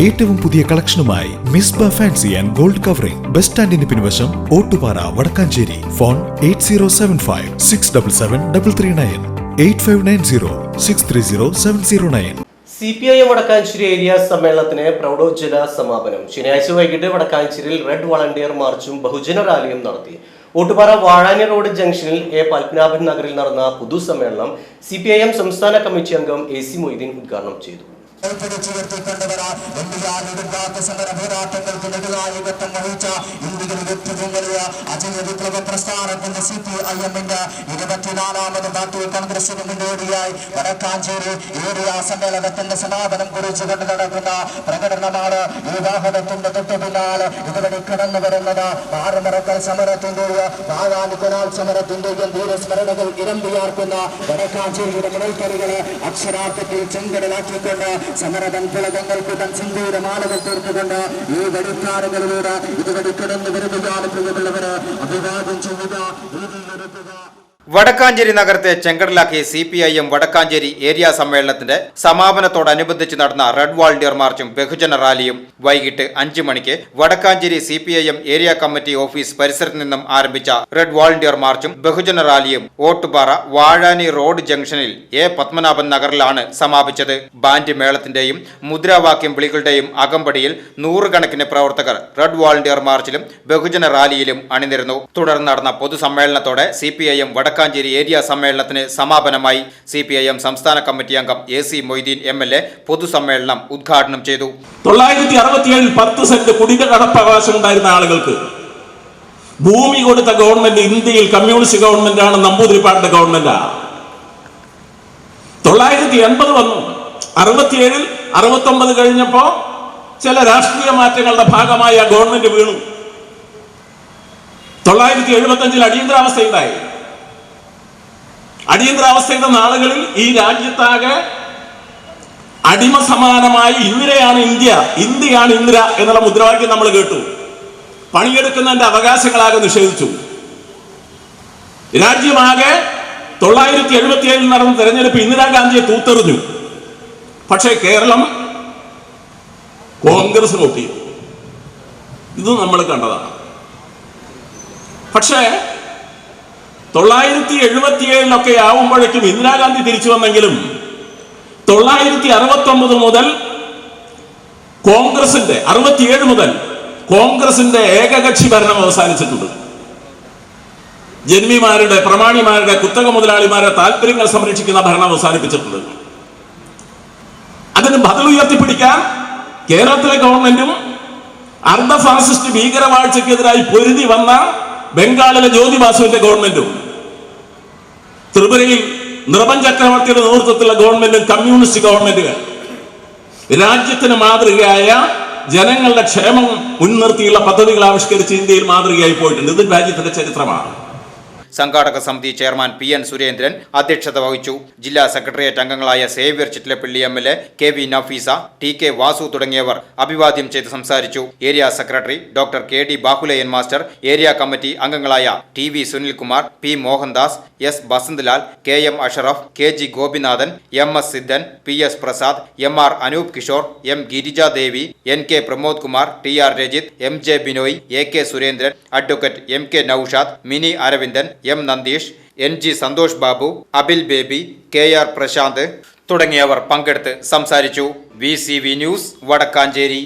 ഏറ്റവും പുതിയ കളക്ഷനുമായി Misba fancy and gold covering bus സ്റ്റാൻഡിന് പിൻവശം Ottupara Vadakkanchery. Phone 8075677339 8590630709. CPIM Vadakkanchery area സമ്മേളനത്തിന് പ്രൗഢോജ്വല സമാപനം. ശനിയാഴ്ച വൈകിട്ട് വടക്കാഞ്ചേരിയിൽ റെഡ് വളണ്ടിയർ മാർച്ചും ബഹുജന റാലിയും നടത്തി. ഓട്ടുപാറ വാഴാനി റോഡ് ജംഗ്ഷനിൽ പത്മനാഭൻ നഗറിൽ നടന്ന പൊതുസമ്മേളനം CPIM സംസ്ഥാന കമ്മിറ്റി അംഗം AC മൊയ്തീൻ ഉദ്ഘാടനം ചെയ്തു. പോരാട്ടങ്ങൾക്ക് നെടുനായകത്വം വഹിച്ച ഇന്ത്യയിൽ ഏറ്റവും വലിയ അജയ വിപ്ലവ പ്രസ്ഥാനത്തിന്റെ CPIM-ന്റെ 24ാമത് പാർട്ടി കോൺഗ്രസിന് മുന്നോടിയായി വടക്കാഞ്ചേരി ഏരിയ സമ്മേളനത്തിന്റെ സമാപനം കുറിച്ചുകൊണ്ട് നടക്കുന്ന പ്രകടനമാണ് ഈ വാഹനത്തിന്റെ തൊട്ടു പിന്നാലെ ഇതുവഴി കടന്നു വരുന്നത്. ആറുമറക്കൽ സമരത്തിന്റെയും വാഴാനിക്കൊരാൾ സമരത്തിന്റെയും ധീരസ്മരണകൾ ഇരമ്പിയാർക്കുന്ന വടക്കാഞ്ചേരിയുടെ മുതൽക്കറികളെ അക്ഷരാർത്ഥത്തിൽ ചെങ്കടലാക്കിക്കൊണ്ട് സമരതൻ പുളകങ്ങൾക്ക് തൻ സിന്ദൂരമാലകൾ തീർത്തുകൊണ്ട് ഈ വഴിക്കാറുകളിലൂടെ ഇതുവഴി കടന്നു വരുകയാണ്. പ്രിയമുള്ളവര്, അഭിവാദ്യം ചെയ്യുക, രീതിയിലെടുക്കുക. വടക്കാഞ്ചേരി നഗരത്തെ ചെങ്കടലാക്കി CPIM വടക്കാഞ്ചേരി ഏരിയ സമ്മേളനത്തിന്റെ സമാപനത്തോടനുബന്ധിച്ച് നടന്ന റെഡ് വാളണ്ടിയർ മാർച്ചും ബഹുജന റാലിയും വൈകിട്ട് 5 മണിക്ക് Vadakkanchery CPIM area committee office പരിസരത്ത് നിന്നും ആരംഭിച്ച റെഡ് വാളണ്ടിയർ മാർച്ചും ബഹുജന റാലിയും ഓട്ടുപാറ വാഴാനി റോഡ് ജംഗ്ഷനിൽ പത്മനാഭൻ നഗറിലാണ് സമാപിച്ചത്. ബാൻഡ് മേളത്തിന്റെയും മുദ്രാവാക്യം വിളികളുടെയും അകമ്പടിയിൽ നൂറുകണക്കിന് പ്രവർത്തകർ റെഡ് വാളണ്ടിയർ മാർച്ചിലും ബഹുജന റാലിയിലും അണിനിരന്നു. തുടർന്ന് നടന്ന പൊതുസമ്മേളനത്തോടെ CPIM വടക്കാഞ്ചേരി ഏരിയ സമ്മേളനത്തിന് സമാപനമായി. CPIM സംസ്ഥാന കമ്മിറ്റി അംഗം AC മൊയ്തീൻ MLA പൊതുസമ്മേളനം ഉദ്ഘാടനം ചെയ്തു. 967 10 സെന്റ് കുടിക കടപ്പവകാശം ഉണ്ടായിരുന്ന ആളുകൾക്ക് ഭൂമി കൊടുത്ത ഗവൺമെന്റ് ഇന്ത്യയിൽ കമ്മ്യൂണിസ്റ്റ് ഗവൺമെന്റാണ്, നമ്പൂതിരിപ്പാടിന്റെ ഗവൺമെന്റാ. 980 വന്നു, 67 69 കഴിഞ്ഞപ്പോ ചില രാഷ്ട്രീയ മാറ്റങ്ങളുടെ ഭാഗമായി ആ ഗവൺമെന്റ് വീണു. 975 അടിയന്തരാവസ്ഥയുണ്ടായി. അടിയന്തരാവസ്ഥയുടെ നാളുകളിൽ ഈ രാജ്യത്താകെ അടിമ സമാനമായി ഇന്ദിരയാണ് ഇന്ത്യ, ഇന്ത്യയാണ് ഇന്ദിര എന്നുള്ള മുദ്രാവാക്യം നമ്മൾ കേട്ടു. പണിയെടുക്കുന്നതിന്റെ അവകാശങ്ങളാകെ നിഷേധിച്ചു. രാജ്യമാകെ 977 നടന്ന തെരഞ്ഞെടുപ്പ് ഇന്ദിരാഗാന്ധിയെ തൂത്തെറിഞ്ഞു. പക്ഷേ കേരളം കോൺഗ്രസ് വോട്ട് ചെയ്തു. ഇത് നമ്മൾ കണ്ടതാണ്. പക്ഷേ 977 ആവുമ്പോഴേക്കും ഇന്ദിരാഗാന്ധി തിരിച്ചു വന്നെങ്കിലും 969 മുതൽ കോൺഗ്രസിന്റെ 67 മുതൽ കോൺഗ്രസിന്റെ ഏകകക്ഷി ഭരണം അവസാനിച്ചിട്ടുണ്ട്. ജന്മിമാരുടെ, പ്രമാണിമാരുടെ, കുത്തക മുതലാളിമാരുടെ താല്പര്യങ്ങൾ സംരക്ഷിക്കുന്ന ഭരണം അവസാനിപ്പിച്ചിട്ടുണ്ട്. അതിന് ബദൽ ഉയർത്തിപ്പിടിക്കാൻ കേരളത്തിലെ ഗവൺമെന്റും അർദ്ധ ഫാസിസ്റ്റ് ഭീകരവാഴ്ചക്കെതിരായി പൊരുതി വന്ന ബംഗാളിലെ ജ്യോതി ബാസുവിന്റെ ഗവൺമെന്റും ത്രിപുരയിൽ നിർഭൻ ചക്രവർത്തിയുടെ നേതൃത്വത്തിലുള്ള ഗവൺമെന്റും കമ്മ്യൂണിസ്റ്റ് ഗവൺമെന്റുകൾ രാജ്യത്തിന് മാതൃകയായ ജനങ്ങളുടെ ക്ഷേമം മുൻനിർത്തിയുള്ള പദ്ധതികൾ ആവിഷ്കരിച്ച് ഇന്ത്യയിൽ മാതൃകയായി പോയിട്ടുണ്ട്. ഇത് രാജ്യത്തിന്റെ ചരിത്രമാണ്. സംഘാടക സമിതി ചെയർമാൻ PN സുരേന്ദ്രൻ അധ്യക്ഷത വഹിച്ചു. ജില്ലാ സെക്രട്ടേറിയറ്റ് അംഗങ്ങളായ Xavier Chittilappally MLA, KV Nafeesa, TK Vasu തുടങ്ങിയവർ അഭിവാദ്യം ചെയ്ത് സംസാരിച്ചു. Area secretary doctor KD Bahuleyan master, area committee അംഗങ്ങളായ TV Sunilkumar, P Mohandas, S Basanthlal, KM Ashraf, KG Gopinathan, MS Sidhan, PS Prasad, MR Anoop Kishore, M Girijadevi, NK Pramod Kumar, TR Rajith, MJ Binoy, AK Surendran, advocate MK Noushad, Mini Aravindan, M Nandeesh, NG Santhosh Babu, Abil Baby, KR Prasanth തുടങ്ങിയവർ പങ്കെടുത്ത് സംസാരിച്ചു. VCV news Vadakkanchery.